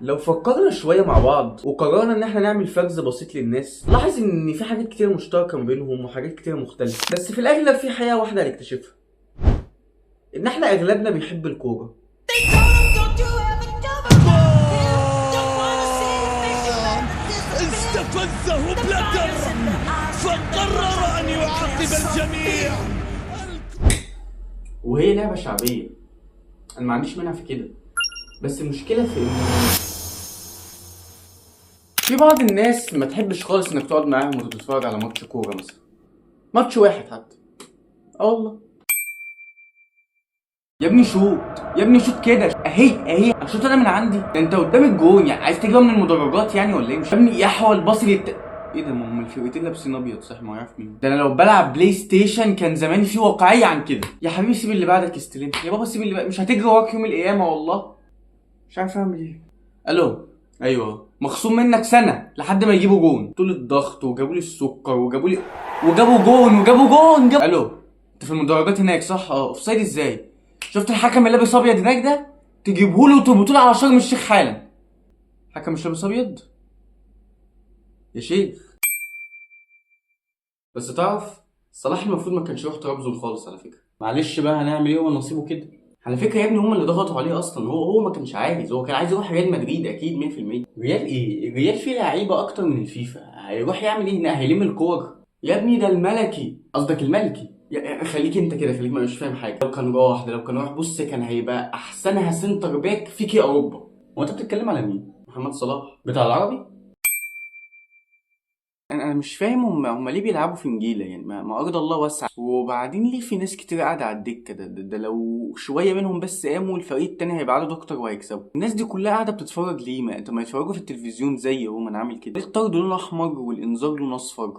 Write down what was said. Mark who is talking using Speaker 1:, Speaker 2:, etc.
Speaker 1: لو فكرنا شوية مع بعض وقررنا ان احنا نعمل فرز بسيط للناس، لاحظ ان في حاجات كتير مشتركة ما بينهم وحاجات كتير مختلفة، بس في الاغلب في حقيقة واحدة هنكتشفها، ان احنا اغلبنا بيحب الكورة.
Speaker 2: استفزه بلاتر فقرر ان يعاقب الجميع.
Speaker 1: وهي لعبة شعبية، انا ما عنديش مانع في كده، بس المشكلة في ان في بعض الناس ما تحبش خالص انك تقعد معاهم وتتفرج على ماتش كورة مثلا، ماتش واحد حتى. اه والله يا ابني شوت، يا ابني شوت كده اهي اشوط انا من عندي، ده انت قدام الجون، يعني عايز تجيبها من المدرجات يعني ولا ايه؟ مش يا ابني يحوى الباصي ايه ده؟ ما هم الفرقتين لابسين ابيض صح، ما عارف مين ده. انا لو بلعب بلاي ستيشن كان زماني في واقعيه عن كده. يا حبيبي سيب اللي بعدك يستلم، يا بابا سيب اللي بعدك، مش هتجري وراك يوم القيامه والله. مش عارف اعمل ايه. الو، ايوه مخصوم منك سنه لحد ما يجيبوا جون، طول الضغط وجابوا لي السكر وجابوا لي وجابوا جون. الو، انت في المدرجات هناك صح؟ اه، اوفسايد ازاي؟ شفت الحكم اللي لابس ابيض هناك ده؟ تجيبهولي وتربطولي على شرم الشيخ حالا. حكم مش لابس ابيض يا شيخ. بس تعرف صلاح المفروض ما كانش يروح طرابزون خالص على فكره. معلش بقى هنعمل ايه، هو نصيبه كده على فكره يا ابني. هم اللي ضغطوا عليه اصلا، هو ما كانش عايز، هو كان عايز يروح ريال مدريد اكيد 100%. ريال ايه؟ ريال فيه لعيبه اكتر من الفيفا، هيروح يعمل ايه هنا؟ هيلم الكور يا ابني؟ ده الملكي، قصدك الملكي. خليك انت كده، خليك مش فاهم حاجه. لو كان راح ده، لو كان راح بص كان هيبقى احسنها سنتر باك فيكي اوروبا. هو انت بتتكلم على مين؟ محمد صلاح بتاع العربي؟ انا مش فاهم هم ليه بيلعبوا في نجيله يعني؟ ما ارض الله واسعه. وبعدين ليه في ناس كتير قاعده على الدكه؟ ده لو شويه منهم بس قاموا الفريق التاني هيبقى له دكتور وهيكسبوا. الناس دي كلها قاعده بتتفرج ليه؟ ما انت ما يتفرجوا في التلفزيون زي هو، ما انا عامل كده. الطرد لونه احمر والانذار لونه اصفر.